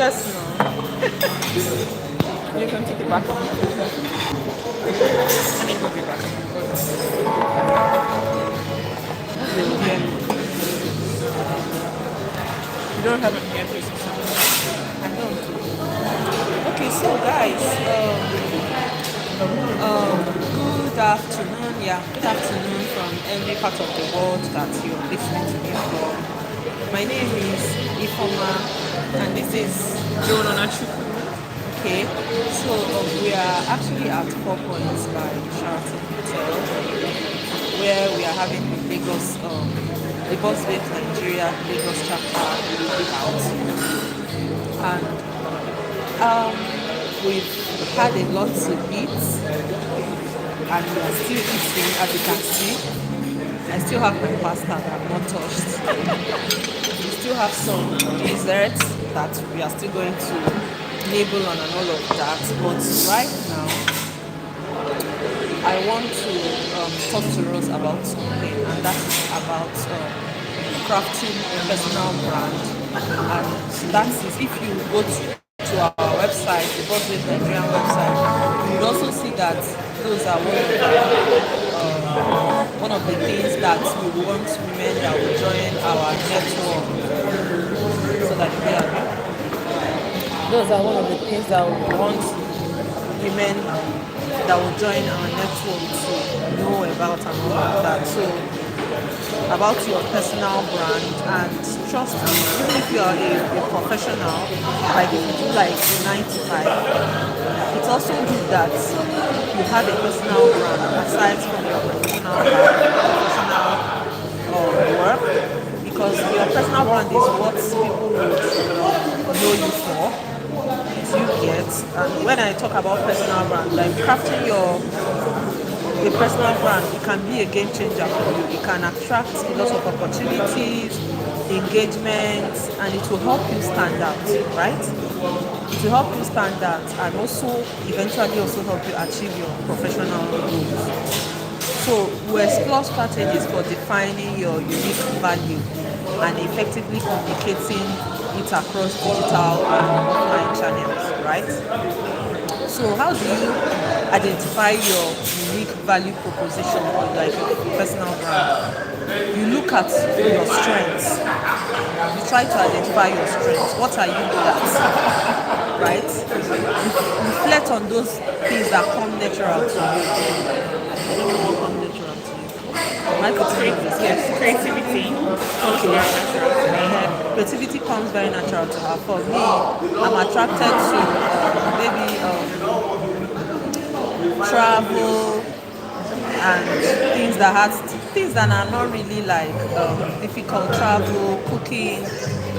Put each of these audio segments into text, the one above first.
Yes, no. You can take it back. Let me go back. You don't have an earpiece or something? I don't. Okay, so guys, good afternoon. Yeah, good afternoon from every part of the world that you're listening to me from. My name is Ifoma, and this is Joan Onachuku. Okay, so we are actually at 4 Points by Sheraton Hotel, where we are having the Lagos, the Bossbabes Nigeria Lagos chapter Hangout, and we've had a lot to eat, and we are still eating, as you can see. I still have my pasta that I've not touched. We still have some desserts that we are still going to nibble on and all of that. But right now, I want to talk to Rose about something, and that is about crafting a personal brand. And that is, if you go to our website, the Bossbabes Nigerian website, you will also see that those are one of the things that we want women that will join our network, so that they are. Those are one of the things that we want women that will join our network to know about and all of that. So about your personal brand, and trust me, even if you are a professional, like if you do like 9 to 5, it's also good that you have a personal brand aside from your professional work, because your personal brand is what people would know you for. You get, and when I talk about personal brand, like crafting your personal brand, it can be a game changer for you. It can attract a lot of opportunities, engagements, and it will help you stand out, right? It will help you stand out, and also eventually also help you achieve your professional goals. So we explore strategies for defining your unique value and effectively communicating it across digital and offline channels, right? So how do you identify your unique value proposition or like your personal brand? You look at your strengths. You try to identify your strengths. What are you good at? Right? Reflect on those things that come natural to you. I don't know what come natural to you. Yes, creativity. Okay. Creativity comes very natural to her. For me, I'm attracted to maybe travel and things that are not really like difficult. Travel, cooking,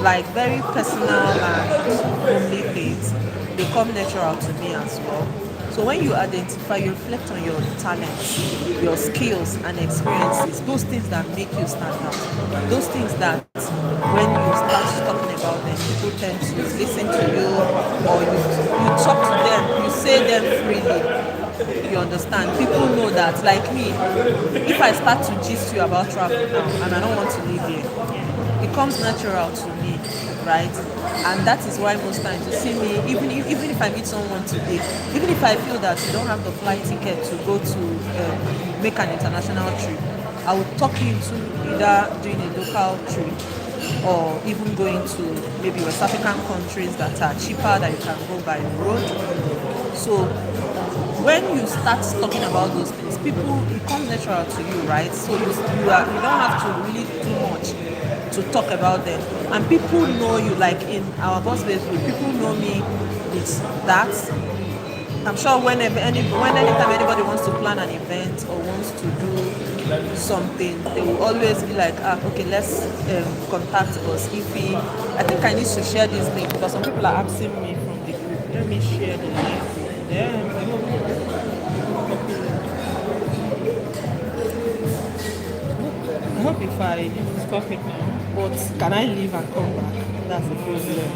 like very personal and homely things. They come natural to me as well. So when you identify, you reflect on your talents, your skills and experiences, those things that make you stand out, those things that when you start talking about them, people tend to listen to you, or you talk to them, you say them freely. You understand? People know that, like me, if I start to gist you about travel now and I don't want to leave here, it comes natural to me, right? And that is why most times you see me, even if I meet someone today, even if I feel that you don't have the flight ticket to go to make an international trip, I will talk you into either doing a local trip or even going to maybe West African countries that are cheaper, that you can go by road. So when you start talking about those things, people, it comes natural to you, right? So you don't have to really do much to talk about them, and people know you. Like in our Bossbabes group, people know me with that. I'm sure anytime anybody wants to plan an event or wants to do something, they will always be like, okay, let's contact us. I think I need to share this link because some people are asking me from the group. Let me share the link. I hope if I stop it now, but can I leave and come back? That's the problem.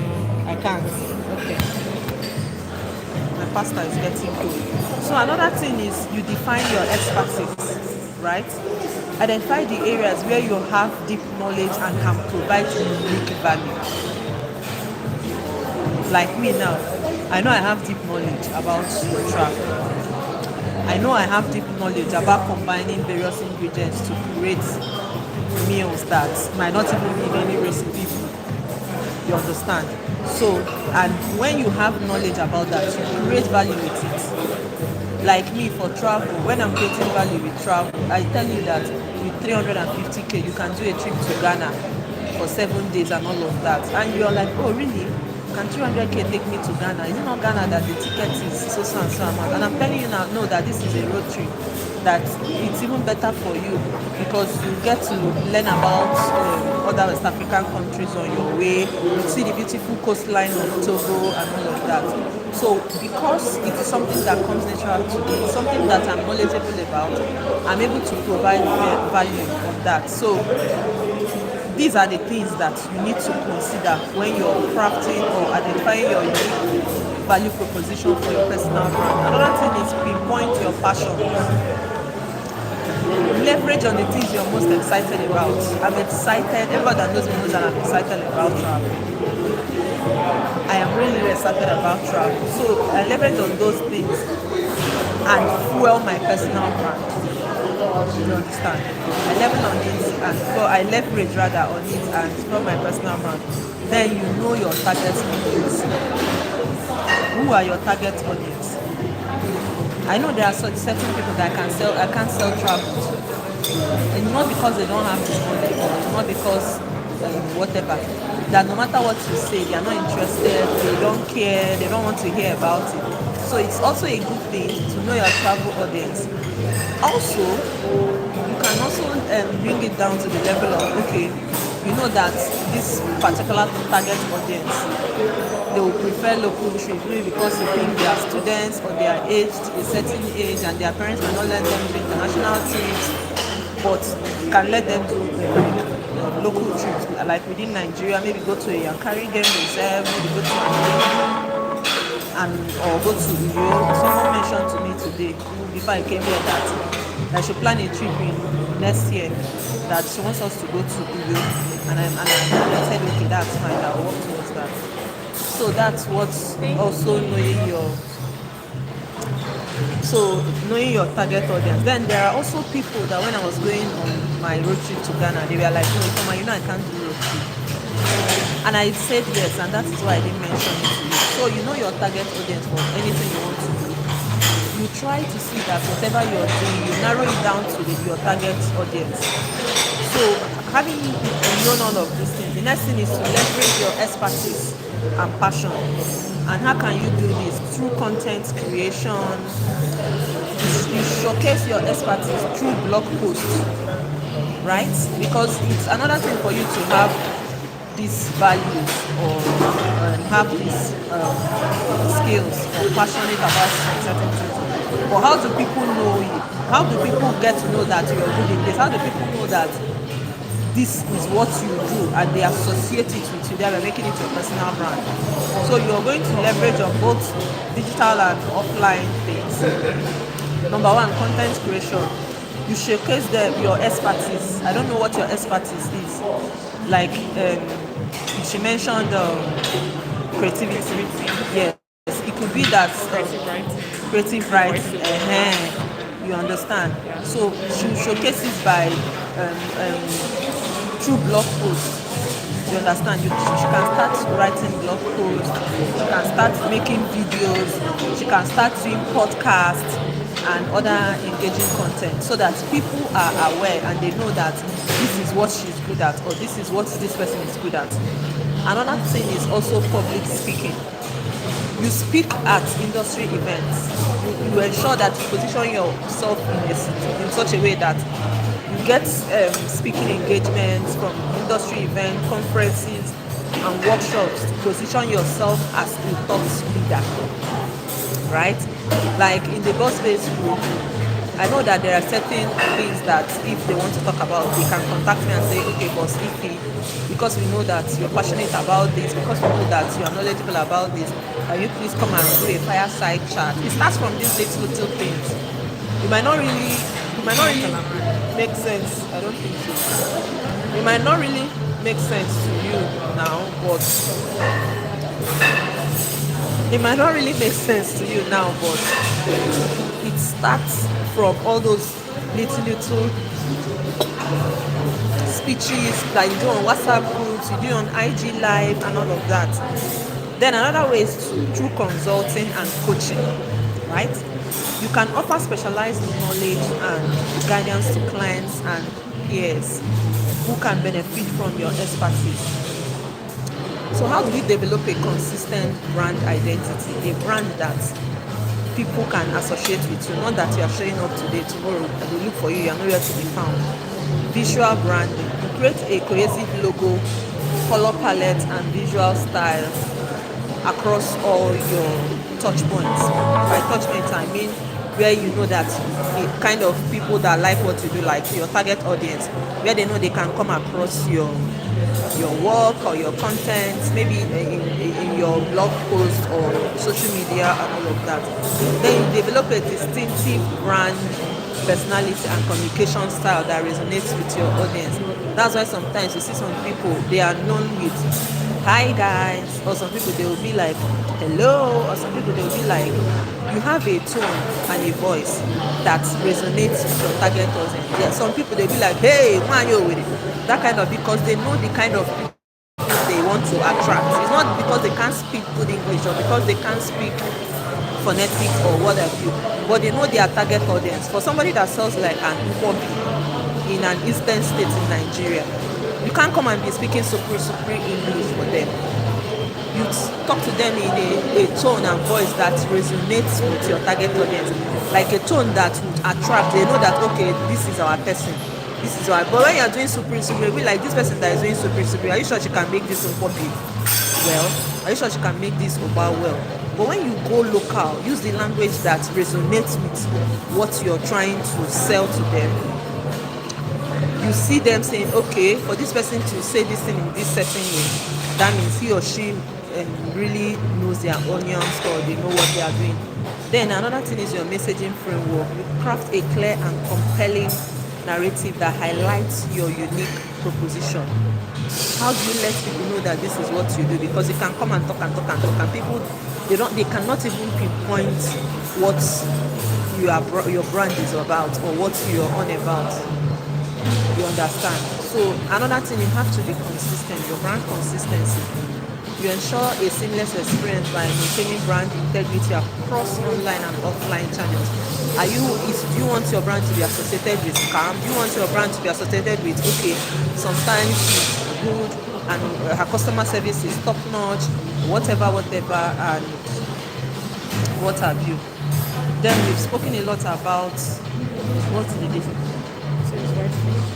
I can't. Okay. My pasta is getting cold. So another thing is you define your expertise, right? Identify the areas where you have deep knowledge and can provide unique value. Like me now, I know I have deep knowledge about travel. I know I have deep knowledge about combining various ingredients to create meals that might not even need any recipe book. You understand? So, and when you have knowledge about that, you create value with it. Like me for travel, when I'm creating value with travel, I tell you that with 350k, you can do a trip to Ghana for 7 days and all of that. And you're like, oh, really? Can 300k take me to Ghana? Is it not Ghana that the ticket is so and so amount? And I'm telling you now, no, that this is a road trip. That it's even better for you because you get to learn about other West African countries on your way. You see the beautiful coastline of Togo and all of that. So because it is something that comes natural to me, something that I'm knowledgeable about, I'm able to provide value of that. So these are the things that you need to consider when you're crafting or identifying your unique value proposition for your personal brand. Another thing is pinpoint your passion. Leverage on the things you're most excited about. I'm excited, everybody that knows me knows that I'm excited about travel. I am really excited about travel. So I leverage on those things and fuel my personal brand. You understand? I leverage rather on it and fuel my personal brand. Then you know your target audience. Who are your target audience? I know there are certain people that I can't sell travel to. And not because they don't have the money or not because whatever. That no matter what you say, they are not interested, they don't care, they don't want to hear about it. So it's also a good thing to know your travel audience. Also, you can also bring it down to the level of, okay, you know that this particular target audience, they will prefer local trips maybe because you think they are students or they are aged a certain age and their parents might not let them do international trips, but can let them do local trips like within Nigeria, maybe go to a Yankari Game Reserve, maybe go to or go to Uyo. Someone mentioned to me today before I came here that I should plan a trip in next year, that she wants us to go to Uyo, and I said okay, that's fine, I'll work towards that. So that's what's also knowing your target audience. Then there are also people that when I was going on my road trip to Ghana, they were like, no, Ifeoma, you know I can't do road trip. And I said yes, and that is why I didn't mention it to you. So you know your target audience for anything you want to do. You try to see that whatever you're doing, you narrow it down to your target audience. So having known all of these things, the next thing is to leverage your expertise and passion. And how can you do this? Through content creation. You showcase your expertise through blog posts, right? Because it's another thing for you to have these values or have these skills or passionate about certain things. But how do people know you? How do people get to know that you're good in this? How do people know that this is what you do and they associate it with you? They are making it your personal brand. So you're going to leverage on both digital and offline things. Number one, content creation. You showcase your expertise. I don't know what your expertise is. Like she mentioned creativity. Yes, it could be that creative writing. You understand? Yeah. So she showcases by through blog posts. You understand? She can start writing blog posts. She can start making videos. She can start doing podcasts and other engaging content, so that people are aware and they know that this is what she's good at or this is what this person is good at. Another thing is also public speaking. You speak at industry events. You ensure that you position yourself in such a way that you get speaking engagements from industry events, conferences, and workshops to position yourself as a thought leader, right? Like in the Bossbabes group, I know that there are certain things that if they want to talk about, they can contact me and say, okay, boss, because we know that you're passionate about this, because we know that you are knowledgeable about this, can you please come and do a fireside chat? It starts from these little things. It might not really make sense. I don't think so. It might not really make sense to you now, but It might not really make sense to you now, but it starts from all those little speeches that you do on WhatsApp groups, you do on IG Live, and all of that. Then another way is through consulting and coaching, right? You can offer specialized knowledge and guidance to clients and peers who can benefit from your expertise. So how do we develop a consistent brand identity, a brand that people can associate with you, not that you are showing up today, tomorrow, and they look for you, you are nowhere to be found. Visual branding. You create a cohesive logo, color palette, and visual style across all your touch points. By touch points, I mean where you know that the kind of people that like what you do, like your target audience, where they know they can come across your work or your content, maybe in your blog post or social media and all of that. Then you develop a distinctive brand personality and communication style that resonates with your audience. That's why sometimes you see some people, they are known with hi guys, or some people they will be like hello, or some people they will be like, you have a tone and a voice that resonates with your target audience. Yeah, some people they'll be like, hey man, you with it, that kind of, because they know the kind of people they want to attract. It's not because they can't speak good English or because they can't speak phonetics or what have you, but they know their target audience. For somebody that sells like an Nkwobi in an eastern state in Nigeria, you can't come and be speaking super English for them. You talk to them in a tone and voice that resonates with your target audience, like a tone that would attract. They know that, okay, this is our person, this is our. But when you're doing super, we like this person that is doing super. Are you sure she can make this Nkwobi well? Are you sure she can make this Oba well? But when you go local, use the language that resonates with what you're trying to sell to them. You see them saying, okay, for this person to say this thing in this certain way, that means he or she really knows their onions, or they know what they are doing. Then another thing is your messaging framework. You craft a clear and compelling narrative that highlights your unique proposition. How do you let people know that this is what you do? Because you can come and talk and people they cannot even pinpoint what your brand is about or what you're on about. You understand? So another thing, you have to be consistent. Your brand consistency. You ensure a seamless experience by maintaining brand integrity across online and offline channels. Do you want your brand to be associated with scam? Do you want your brand to be associated with, okay, sometimes she's good and her customer service is top notch, whatever, and what have you? Then we've spoken a lot about what's the difference. So it's white fish.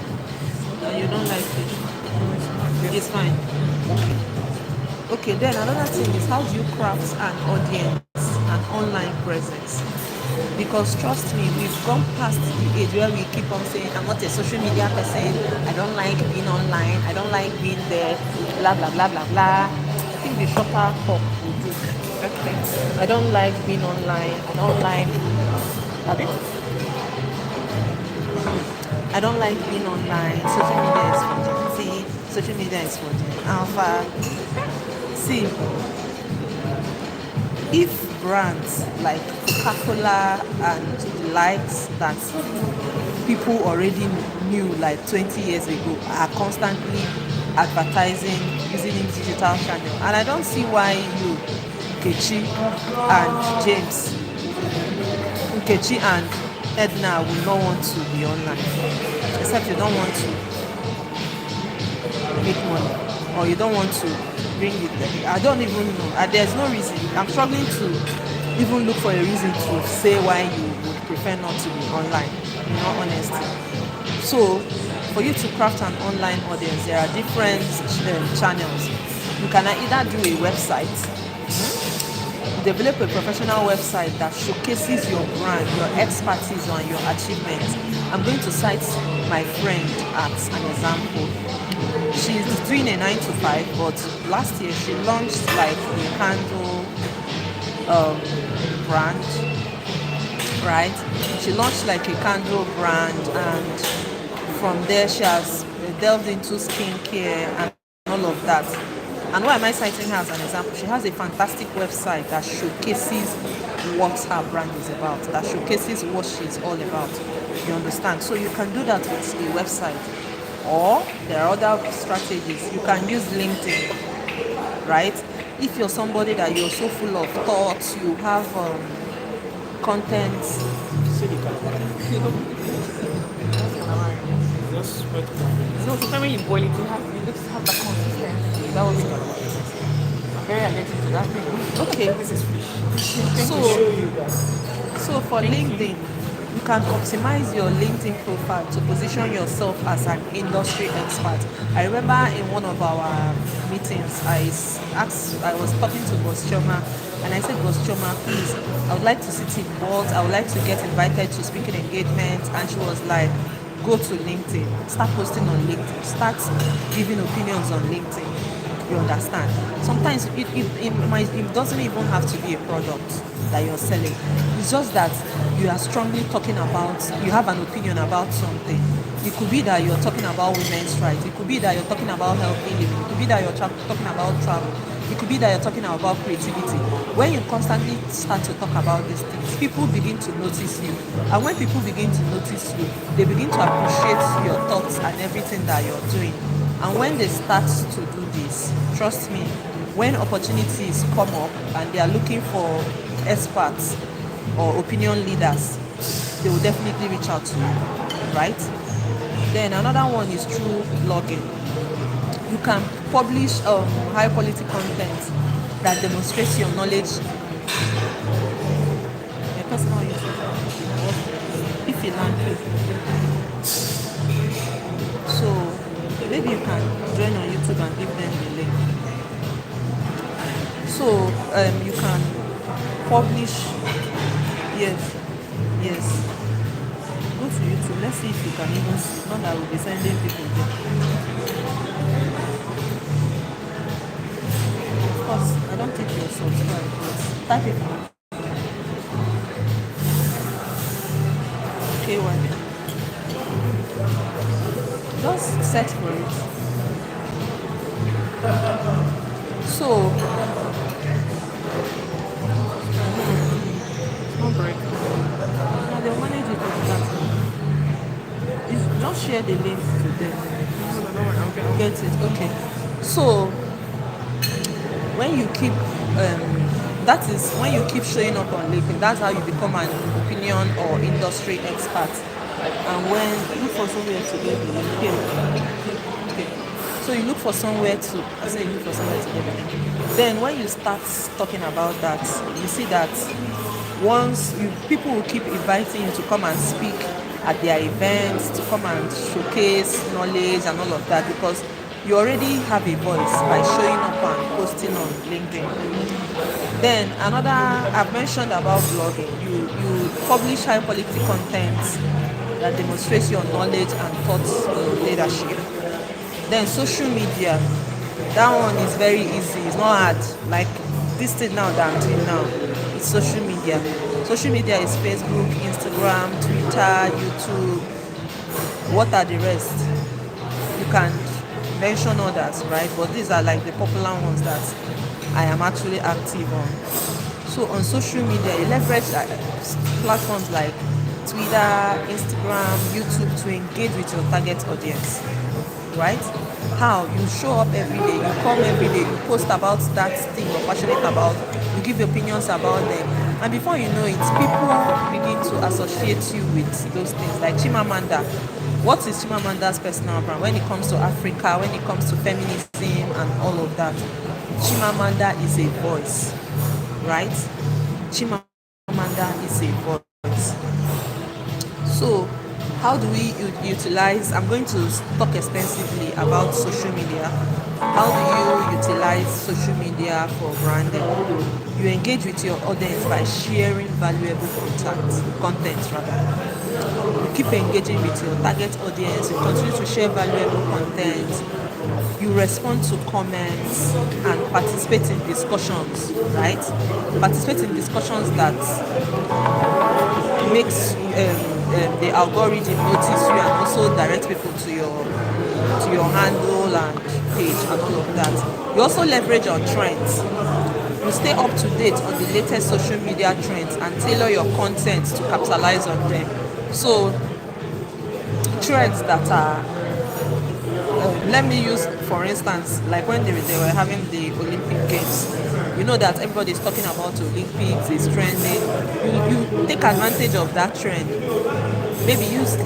And you don't like fish. Yeah. It's fine. Okay, then another thing is, how do you craft an audience, an online presence? Because trust me, we've gone past the age where we keep on saying, I'm not a social media person, I don't like being online, I don't like being there, blah, blah, blah, blah, blah. I think the shorter talk will do. Okay. I don't like being online, I don't like being online. Social media is for Gen Z, social media is for Gen Alpha. See, if brands like Coca-Cola and the likes that people already knew like 20 years ago are constantly advertising using digital channel, and I don't see why you, Nkechi and Edna will not want to be online, except you don't want to make money or you don't want to bring it. I don't even know. There's no reason. I'm struggling to even look for a reason to say why you would prefer not to be online, in all honesty. So, for you to craft an online audience, there are different channels. You can either do a website, develop a professional website that showcases your brand, your expertise, and your achievements. I'm going to cite my friend as an example. She's doing a 9 to 5, but last year she launched like a candle brand, right? She launched like a candle brand, and from there she has delved into skincare and all of that. And why am I citing her as an example? She has a fantastic website that showcases what her brand is about, that showcases what she's all about. You understand? So you can do that with a website. Or there are other strategies. You can use LinkedIn, right? If you're somebody that you're so full of thoughts, you have content. See the color. Just spread confidence. No, sometimes when you boil it, you just have that consistency. That was I'm very allergic to that thing. Okay, This is fish. Thank so you. so for LinkedIn, you can optimize your LinkedIn profile to position yourself as an industry expert. I remember in one of our meetings, I was talking to Boss Choma, and I said, Boss Choma, please, I would like to sit in boards, I would like to get invited to speaking engagements, and she was like, go to LinkedIn, start posting on LinkedIn, start giving opinions on LinkedIn. You understand? Sometimes it doesn't even have to be a product that you're selling. It's just that you are strongly talking about, you have an opinion about something. It could be that you're talking about women's rights. It could be that you're talking about healthy living. It could be that you're talking about travel. It could be that you're talking about creativity. When you constantly start to talk about these things, people begin to notice you. And when people begin to notice you, they begin to appreciate your thoughts and everything that you're doing. And when they start to do this, trust me, when opportunities come up and they are looking for experts or opinion leaders, they will definitely reach out to you, right? Then another one is through blogging. You can publish high quality content that demonstrates your knowledge. Your personal use. If you learn, so maybe you can join on YouTube and give them the link. So you can publish. Yes, yes. Go to YouTube. Let's see if you can even see. Not that we'll be sending people there. Of course, I don't think you're subscribed, but type it. KY. Just search for it. So, No break. now they'll manage it like that. Just share the link to them. No, don't worry. I'll Get it? Okay. So, when you keep, that is when you keep showing up on LinkedIn, that's how you become an opinion or industry expert. And when look for somewhere to get the link here. Okay. So you look for somewhere to, I say you look for somewhere to get the link. Then when you start talking about that, you see that people will keep inviting you to come and speak at their events, to come and showcase knowledge and all of that, because you already have a voice by showing up and posting on LinkedIn. Then another, I've mentioned about blogging. You publish high quality content that demonstrates your knowledge and thoughts leadership. Then social media, that one is very easy. It's not hard. Like this thing now that I'm doing now, it's social media. Social media is Facebook, Instagram, Twitter, YouTube. What are the rest? You can mention others, right? But these are like the popular ones that I am actually active on. So on social media, you leverage platforms like Twitter, Instagram, YouTube to engage with your target audience, right? How? You show up every day, you come every day, you post about that thing you're passionate about, you give opinions about them, and before you know it, people begin to associate you with those things. Like Chimamanda. What is Chimamanda's personal brand when it comes to Africa, when it comes to feminism and all of that? Chimamanda is a voice, right? Chimamanda is a voice. So, how do we utilize? I'm going to talk extensively about social media. How do you utilize social media for branding? You engage with your audience by sharing valuable content rather. You keep engaging with your target audience. You continue to share valuable content. You respond to comments and participate in discussions, right? Participate in discussions that makes the algorithm notice you and also direct people to your handle and page and all of that. You also leverage on trends. You stay up to date on the latest social media trends and tailor your content to capitalize on them. So trends that are let me use for instance like when they were having the Olympic Games. You know that everybody's talking about Olympics, it's trending. You take advantage of that trend, maybe use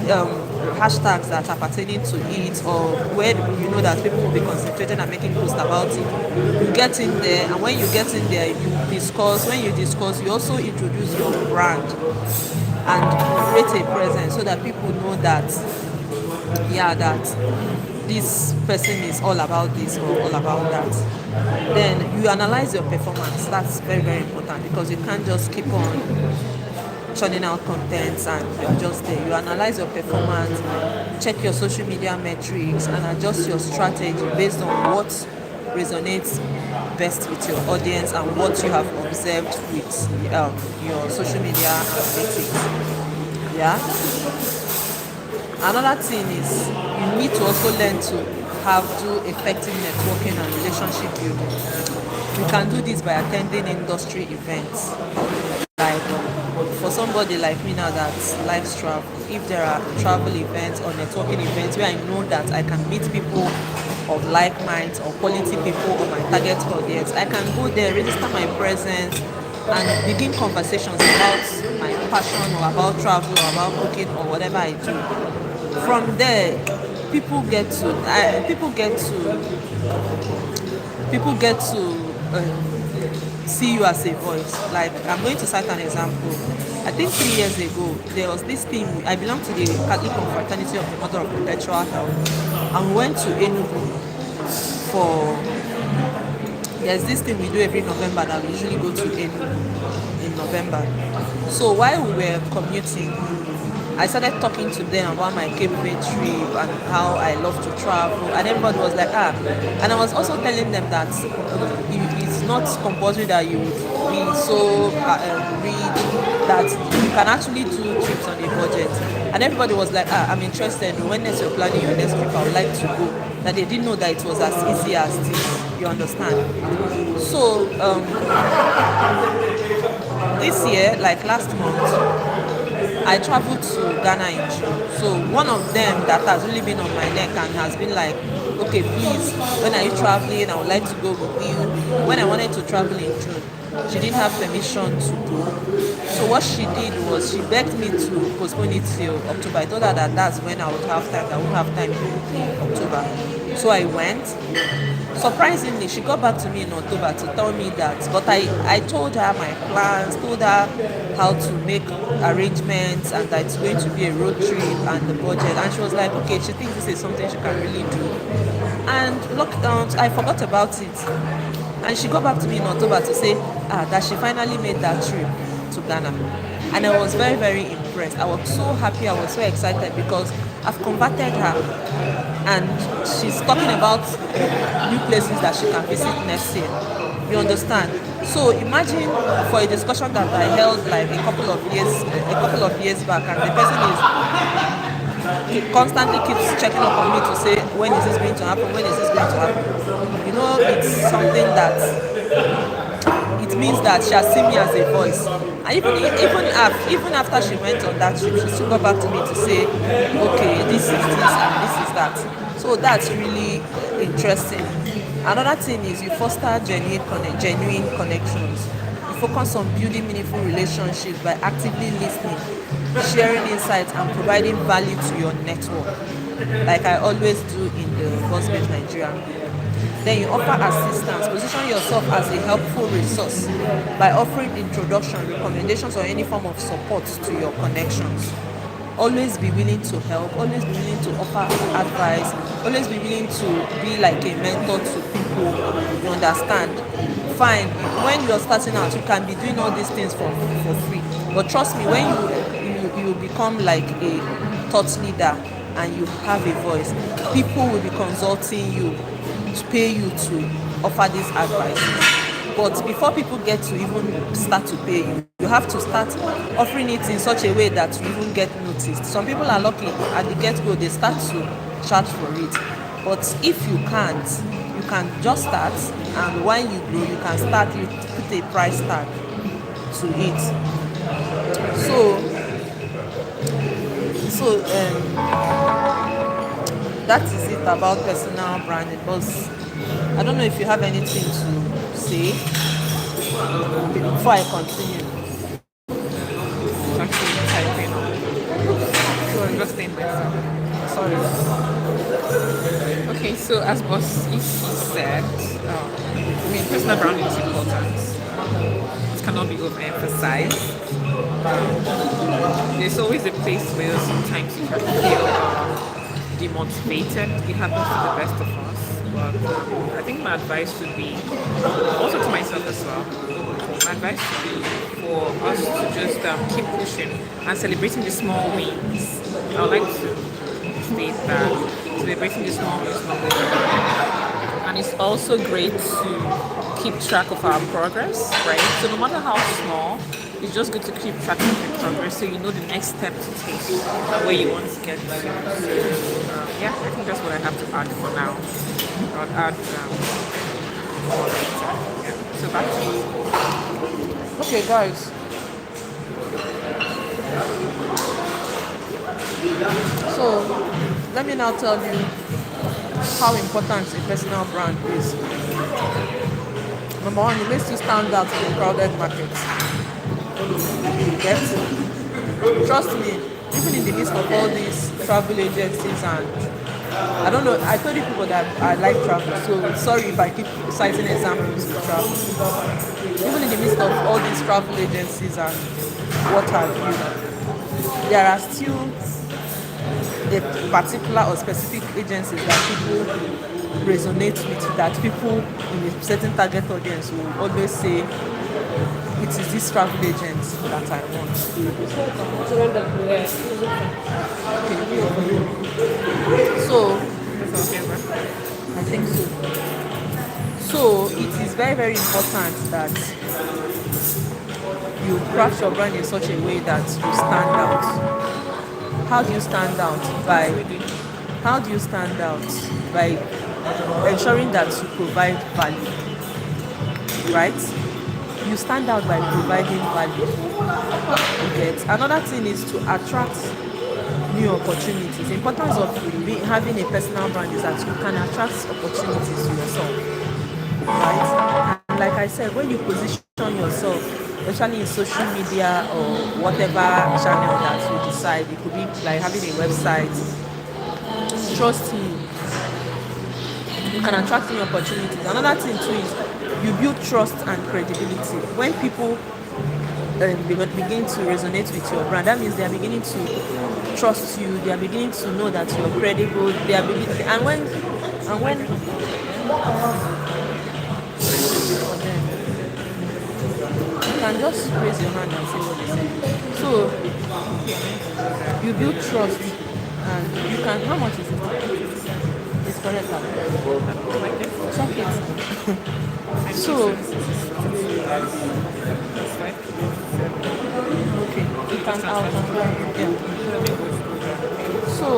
hashtags that are pertaining to it, or where you know that people will be concentrated and making posts about it. You get in there, and when you get in there, you discuss. When you discuss, you also introduce your brand and create a presence so that people know that, yeah, that this person is all about this or all about that. Then you analyze your performance. That's very, very important because you can't just keep on churning out contents and you're just there. You analyze your performance, check your social media metrics, and adjust your strategy based on what resonates best with your audience and what you have observed with your social media analytics. Yeah. Another thing is you need to also learn to do effective networking and relationship building. You can do this by attending industry events. Like for somebody like me now that likes travel, if there are travel events or networking events where I know that I can meet people of like minds or quality people or my target audience, I can go there, register my presence, and begin conversations about my passion or about travel or about cooking or whatever I do. From there, people get to see you as a voice. Like I'm going to cite an example. I think 3 years ago there was this thing. I belong to the Catholic Confraternity of the Mother of Perpetual Health, and we went to Enugu for. There's this thing we do every November that we usually go to Enugu in November. So while we were commuting, I started talking to them about my Cape Verde trip and how I love to travel, and everybody was like, ah. And I was also telling them that it's not compulsory that you be so rich, that you can actually do trips on a budget. And everybody was like, ah, I'm interested. When next you're planning your next trip, I would like to go. That they didn't know that it was as easy as this. You understand? So this year, like last month, I traveled to Ghana in June. So one of them that has really been on my neck and has been like, okay, please, when are you traveling? I would like to go with you. When I wanted to travel in June, she didn't have permission to go. So what she did was she begged me to postpone it till October. I told her that that's when I would have time. I won't have time in October. So I went. Surprisingly, she got back to me in October to tell me that, but I told her my plans, told her how to make arrangements and that it's going to be a road trip and the budget. And she was like, okay, she thinks this is something she can really do. And lockdown, I forgot about it. And she got back to me in October to say that she finally made that trip to Ghana. And I was very, very impressed. I was so happy, I was so excited because I've converted her. And she's talking about new places that she can visit next year. You understand? So imagine for a discussion that I held like a couple of years back, and the person constantly keeps checking up on me to say, when is this going to happen? When is this going to happen? You know, it's something that it means that she has seen me as a voice. And even after she went on that trip, she still got back to me to say, okay, this is this and this is that. So that's really interesting. Another thing is you foster genuine connections. You focus on building meaningful relationships by actively listening, sharing insights, and providing value to your network, like I always do in the Bossbabes Nigeria group. Then you offer assistance. Position yourself as a helpful resource by offering introduction, recommendations, or any form of support to your connections. Always be willing to help, always be willing to offer advice, always be willing to be like a mentor to people. You understand? Fine, when you're starting out, you can be doing all these things for free. But trust me, when you become like a thought leader and you have a voice, people will be consulting you to pay you to offer this advice. But before people get to even start to pay you, you have to start offering it in such a way that you even get noticed. Some people are lucky at the get-go, they start to charge for it. But if you can't, you can just start, and when you grow, you can start you put a price tag to it. So that is it about personal branding. But I don't know if you have anything to say before I continue. It's actually typing up. So I'm just saying myself. Sorry. Okay, so as Boss Ishi said, I mean, personal branding is important. It cannot be overemphasized. There's always a place where sometimes you can feel demotivated. It happens to the best of us. But I think my advice would be, also to myself as well, my advice would be for us to just keep pushing and celebrating the small wins. I would like to state that celebrating the small wins not good. And it's also great to keep track of our progress, right? So no matter how small, it's just good to keep track of your progress so you know the next step to take and where you want to get to. So yeah, I think that's what I have to add for now. I'll add more later. Yeah. So back to you. Okay, guys. So let me now tell you how important a personal brand is. Number one, it makes you stand out in a crowded market. You get? Trust me, even in the midst of all these travel agencies and I don't know, I told you people that I like travel, so sorry if I keep citing examples to travel. Even in the midst of all these travel agencies and what have you, there are still a particular or specific agencies that people resonate with, that people in a certain target audience will always say, it is this travel agent that I want. So, I think so. So, it is very, very important that you craft your brand in such a way that you stand out. How do you stand out? How do you stand out? By ensuring that you provide value, right? You stand out by providing value. Okay. Another thing is to attract new opportunities. The importance of having a personal brand is that you can attract opportunities to yourself, right? And like I said, when you position yourself, especially in social media or whatever channel that you decide, it could be like having a website. Trust me, you can attract new opportunities. Another thing too is you build trust and credibility. When people begin to resonate with your brand, that means they are beginning to trust you. They are beginning to know that you are credible. They are beginning, and when you can just raise your hand and say what they say. So you build trust, and you can. How much is it? It's correct. Check it. So okay, you can out. Yeah. So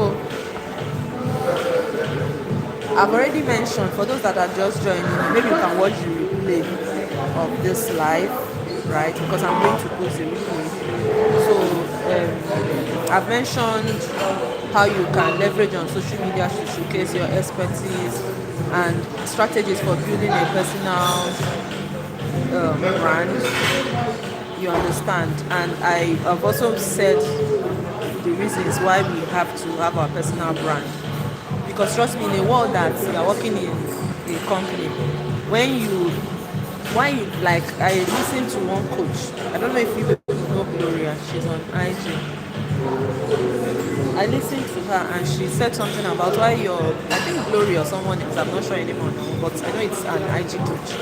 I've already mentioned, for those that are just joining, maybe you can watch the replay of this live, right? Because I'm going to post the replay. So I've mentioned how you can leverage on social media to showcase your expertise and strategies for building a personal brand. You understand? And I have also said the reasons why we have to have our personal brand. Because trust me, in a world that you are working in a company, why you like, I listened to one coach. I don't know if you know Gloria. She's on IG. I listened to her and she said something about why I think Gloria or someone else, I'm not sure anymore now, but I know it's an IG coach.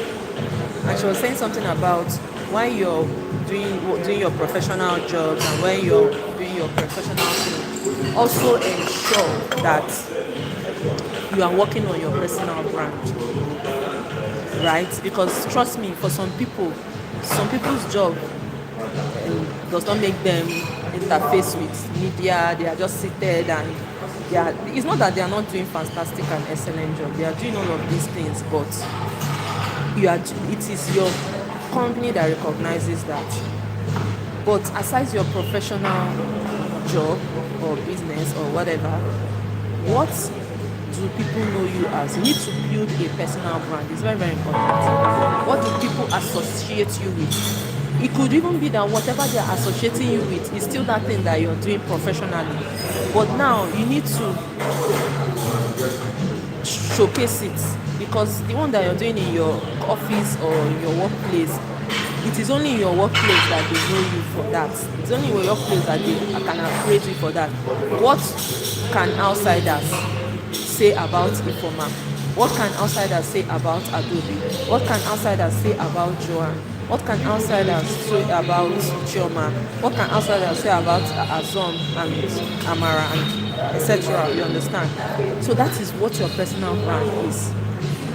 And she was saying something about why you're doing your professional jobs and when you're doing your professional thing, also ensure that you are working on your personal brand, right? Because trust me, for some people's job does not make them interface with media. They are just seated and Yeah, it's not that they are not doing fantastic and excellent job. They are doing all of these things, but it is your company that recognizes that. But aside your professional job or business or whatever, what do people know you as? You need to build a personal brand. It's very, very important. What do people associate you with? It could even be that whatever they are associating you with is still that thing that you're doing professionally. But now you need to showcase it, because the one that you're doing in your office or in your workplace, it is only in your workplace that they know you for that. It's only in your workplace that they can appraise you for that. What can outsiders say about Ifoma? What can outsiders say about Adobe? What can outsiders say about Joanne? What can outsiders say about Chioma? What can outsiders say about Azom and Amara and etc.? You understand? So that is what your personal brand is.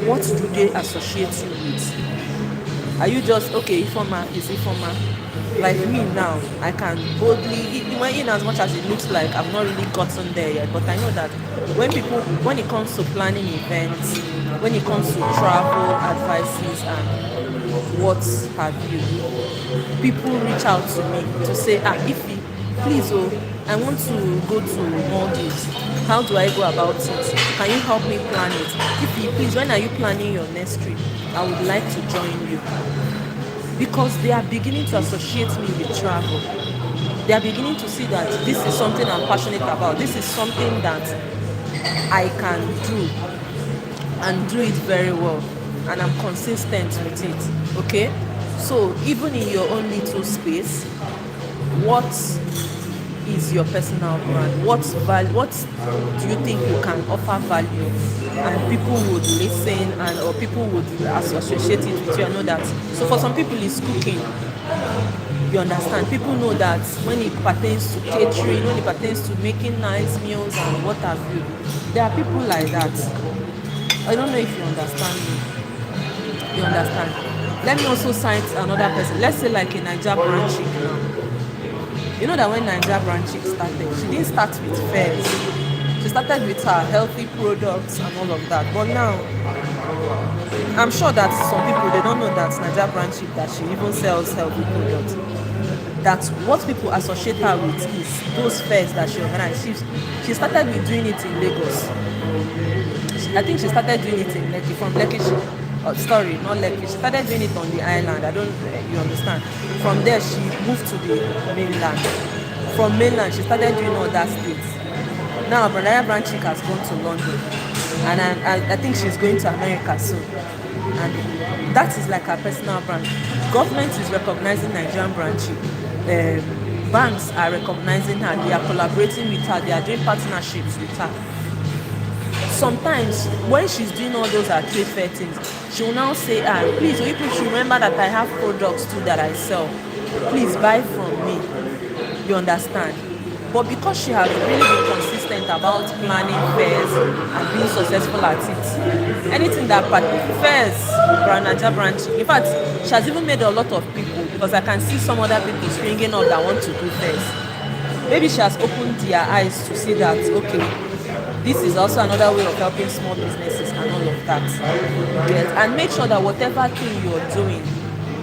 What do they associate you with? Are you just, okay, Ifoma is Ifoma? Like me now, I can boldly, in as much as it looks like I've not really gotten there yet, but I know that when it comes to planning events, when it comes to travel advices and what have you, people reach out to me to say, Ify, please, I want to go to Maldives. How do I go about it? Can you help me plan it? Ify, please, when are you planning your next trip? I would like to join you. Because they are beginning to associate me with travel. They are beginning to see that this is something I'm passionate about. This is something that I can do and do it very well. And I'm consistent with it. Okay? So even in your own little space, what is your personal brand? What do you think you can offer value, and people would listen, and or people would associate it with you and know that? So for some people it's cooking. You understand? People know that when it pertains to catering, when it pertains to making nice meals and what have you, there are people like that. I don't know if you understand me. You understand? Let me also cite another person. Let's say like a Niger brand chick now. You know that when Niger brand chick started, she didn't start with fairs. She started with her healthy products and all of that. But now, I'm sure that some people, they don't know that Niger brand chick, that she even sells healthy products. That's what people associate her with, is those fairs that she organized. She started with doing it in Lagos. I think she started doing it in Lekki. From Lekki, not Lekki. She started doing it on the island. You understand? From there, she moved to the mainland. From mainland, she started doing other states. Now, Brandaya Brand Chick has gone to London. And I think she's going to America soon. And that is like her personal brand. Government is recognizing Nigerian brand chick. Banks are recognizing her. They are collaborating with her. They are doing partnerships with her. Sometimes when she's doing all those trade fair things, she will now say, please, you people should remember that I have products too that I sell. Please buy from me. You understand? But because she has really been consistent about planning fairs and being successful at it, anything that fairs, Niger branch, in fact, she has even made a lot of people, because I can see some other people springing up that want to do fairs. Maybe she has opened their eyes to see that, okay, this is also another way of helping small businesses and all of that. Yes. And make sure that whatever thing you're doing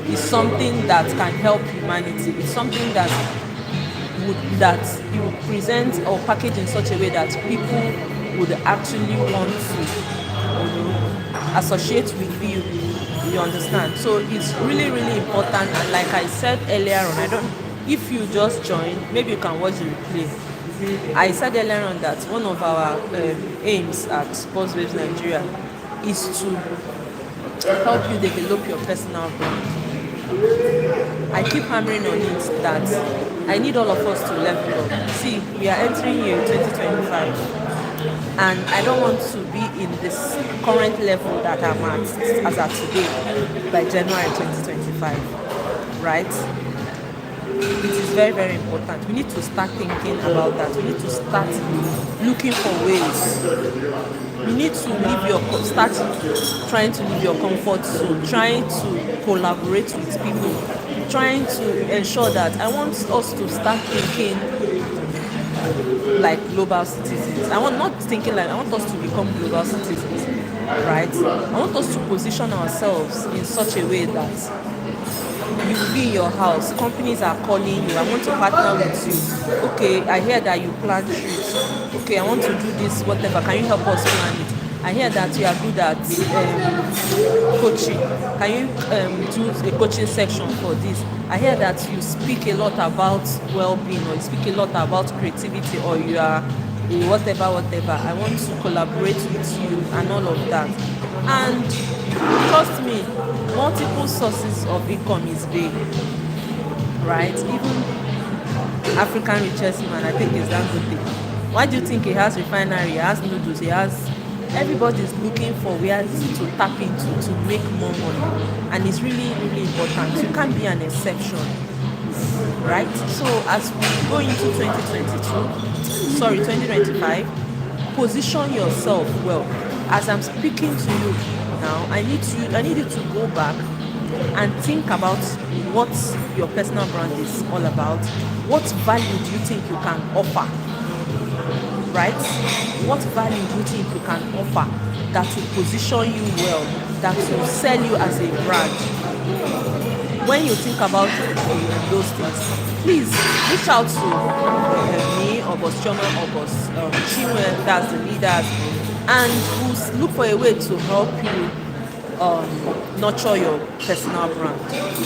is something that can help humanity. It's something that you present or package in such a way that people would actually want to associate with you. You understand? So it's really, really important. And like I said earlier on, if you just join, maybe you can watch the replay. I said earlier on that one of our aims at Bossbabes Nigeria is to help you develop your personal brand. I keep hammering on it that I need all of us to level up. See, we are entering year 2025, and I don't want to be in this current level that I'm at as of today by January 2025, right? It is very, very important. We need to start thinking about that. We need to start looking for ways. You need to start trying to leave your comfort zone, trying to collaborate with people, trying to ensure that I want us to start thinking like global citizens. I want us to become global citizens, right? I want us to position ourselves in such a way that you will be in your house, companies are calling you, I want to partner with you. Okay, I hear that you plan trips. Okay, I want to do this, whatever. Can you help us plan it? I hear that you are good at coaching. Can you do a coaching section for this? I hear that you speak a lot about well-being, or you speak a lot about creativity, or you are whatever. I want to collaborate with you and all of that. And trust me, multiple sources of income is big, right? Even African richest man, I think, is Dangote. Why do you think he has refinery, he has noodles, he has... Everybody's looking for where to tap into to make more money. And it's really, really important. You can't be an exception, right? So as we go into 2025, position yourself well. As I'm speaking to you now, I need you to go back and think about what your personal brand is all about. What value do you think you can offer? Right? What value do you think you can offer that will position you well, that will sell you as a brand? When you think about those things, please reach out to me or Boss Choma or Boss Chinwe, that's the leaders, and we'll look for a way to help you nurture your personal brand,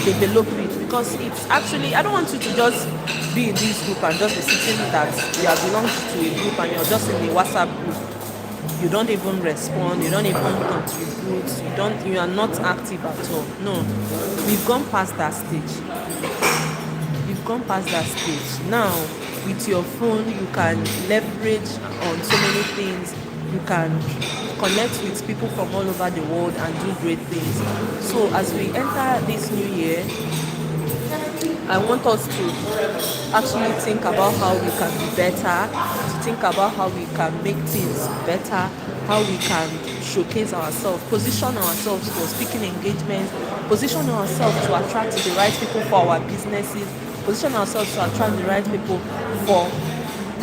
develop it, because it's actually, I don't want you to just be in this group and just be sitting that you have belonged to a group and you're just in the WhatsApp group. You don't even respond, you don't even contribute, you are not active at all. No, we've gone past that stage. We've gone past that stage. Now, with your phone, you can leverage on so many things. You can connect with people from all over the world and do great things. So as we enter this new year, I want us to actually think about how we can be better, to think about how we can make things better, how we can showcase ourselves, position ourselves for speaking engagements, position ourselves to attract the right people for our businesses, position ourselves to attract the right people for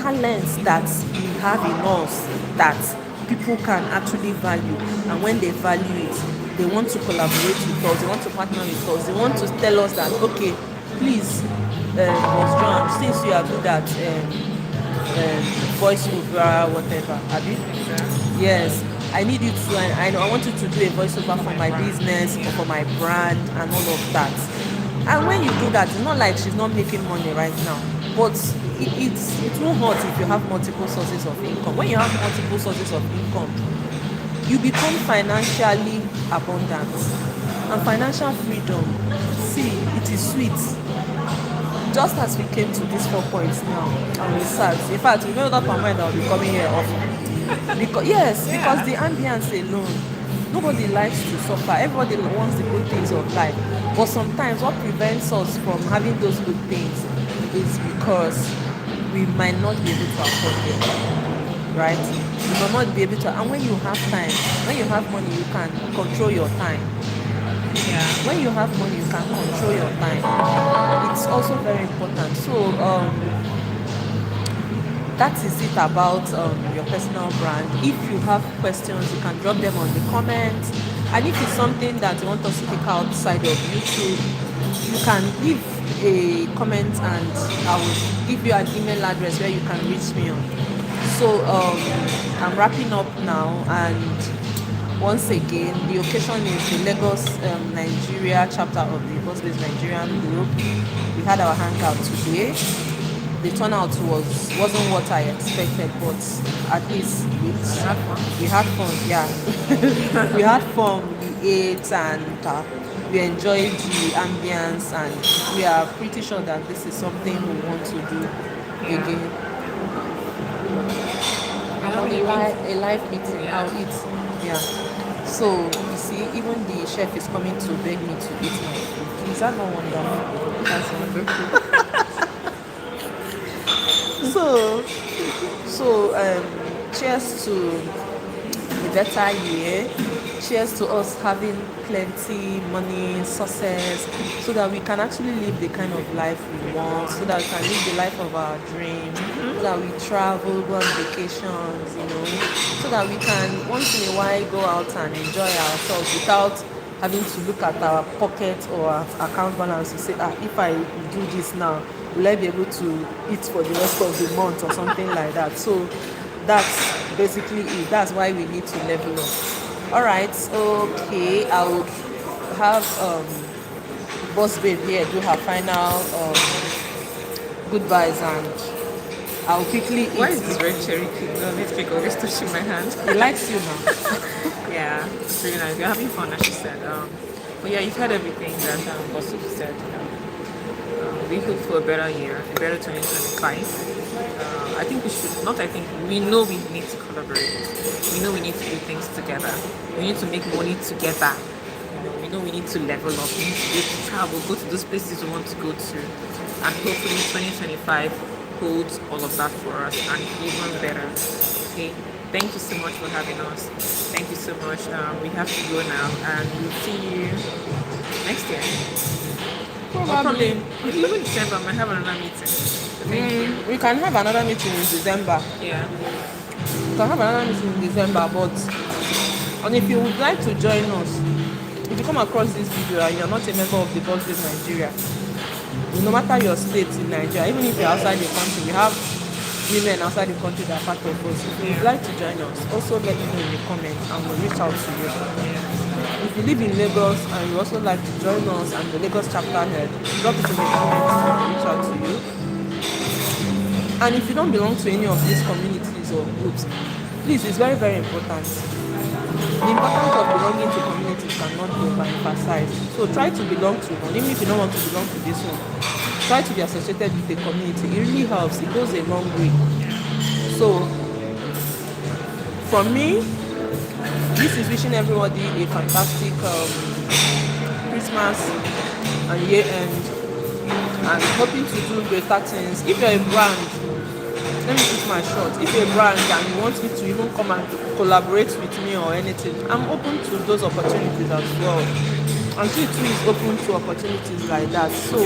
talents that we have in us that people can actually value. And when they value it, they want to collaborate with us, they want to partner with us, they want to tell us that, okay, please, Boss John, since you are good at voice over, whatever, have you? Yes, I need you to, I want you to do a voiceover for my business or for my brand and all of that. And when you do that, it's not like she's not making money right now, but it won't hurt if you have multiple sources of income. When you have multiple sources of income, you become financially abundant. And financial freedom, see, it is sweet. Just as we came to these 4 points now, and we sat. In fact, we know that per mind I'll be coming here often. Because the ambience alone, nobody likes to suffer. Everybody wants the good things of life. But sometimes what prevents us from having those good things is because we might not be able to afford them. Right? You might not be able to. And when you have time, when you have money, you can control your time. Yeah. When you have money, you can control your time. It's also very important. So that is it about your personal brand. If you have questions, you can drop them on the comments. And if it's something that you want us to pick outside of YouTube, you can leave a comment and I will give you an email address where you can reach me on. So I'm wrapping up now, and once again, the occasion is the Lagos, Nigeria chapter of the Bossbabes Nigerian group. We had our hangout today. The turnout wasn't what I expected, but at least we had fun. Yeah, we had fun. We ate and we enjoyed the ambience, and we are pretty sure that this is something we want to do again. A live meeting. I'll eat. Yeah. So you see, even the chef is coming to beg me to eat my food. Is that not wonderful? That's wonderful. So cheers to a better year. cheers to us having plenty money, success, so that we can actually live the kind of life we want, so that we can live the life of our dreams, so that we travel, go on vacations, so that we can once in a while go out and enjoy ourselves without having to look at our pocket or our account balance to say, if I do this now, will I be able to eat for the rest of the month or something like that. So that's basically it. That's why we need to level up. All right, okay. I will have Boss Babe here do her final goodbyes, and I'll quickly Why eat. is this red cherry cake always touching my hand? He likes you now. Yeah, it's really nice. We're having fun, as she said. But yeah, you've heard everything that Bossy said. We hope for a better year, a better 2025. I think we should, not I think, we know we need to collaborate. We know we need to do things together. We need to make money together. We know we need to level up. We need to go to travel, go to those places we want to go to. And hopefully 2025 holds all of that for us and even better. Okay. Thank you so much for having us. Thank you so much. We have to go now, and we'll see you next year. Or probably even December. I might have another meeting. So thank you. We can have another meeting in December. Yeah. We can have another meeting in December, but and if you would like to join us, if you come across this video and you're not a member of the Bossbabes Nigeria, no matter your state in Nigeria, even if you're outside the country, we have women outside the country that are part of us. If you would like to join us, also let me know in the comments and we'll reach out to you. If you live in Lagos and you also like to join us and the Lagos chapter head, drop it in the comments and we'll reach out to you. And if you don't belong to any of these communities or groups, please, it's very, very important. The importance of belonging to communities cannot be overemphasized. So try to belong to one, even if you don't want to belong to this one. Try to be associated with the community. It really helps. It goes a long way. So, from me, this is wishing everybody a fantastic Christmas and year end, and hoping to do greater things. If you're a brand, let me put my short. If you're a brand and you want me to even come and collaborate with me or anything, I'm open to those opportunities as well. And she too is open to opportunities like that. So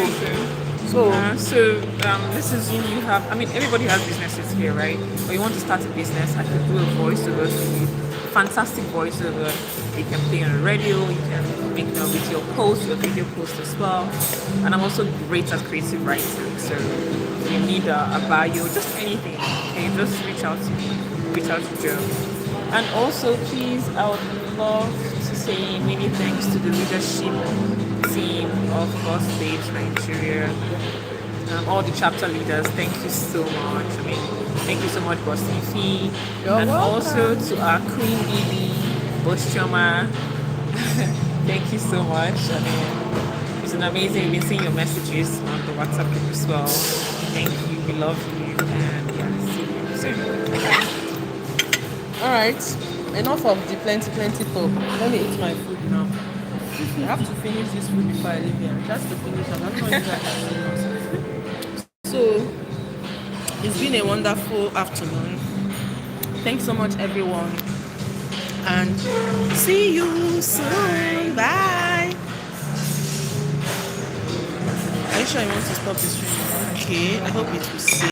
This is you have. I mean, everybody has businesses here, right? Or you want to start a business? I could do a voiceover for you. Fantastic voiceover. You can play on the radio. You can make with your post, your video post as well. And I'm also great at creative writing. So if you need a bio, just anything, okay, just reach out to me. Reach out to Joe. And also, please, I would love to say many thanks to the leadership team of Bossbabes Nigeria, all the chapter leaders. Thank you so much. I mean, thank you so much, Boss Ify, and welcome. also to our Queen Lily, Boss Choma. Thank you so much. I mean, it's an amazing. We've been seeing your messages on the WhatsApp group as well. Thank you. We love you, and yeah, see you soon. all right, enough of the plenty talk. Let me eat my food now. I have to finish this food before I leave here. Just to finish, I'm not going to. So it's been a wonderful afternoon. Thanks so much, everyone, and see you soon. Bye. Are you sure you want to stop this stream? Okay, I hope it will see.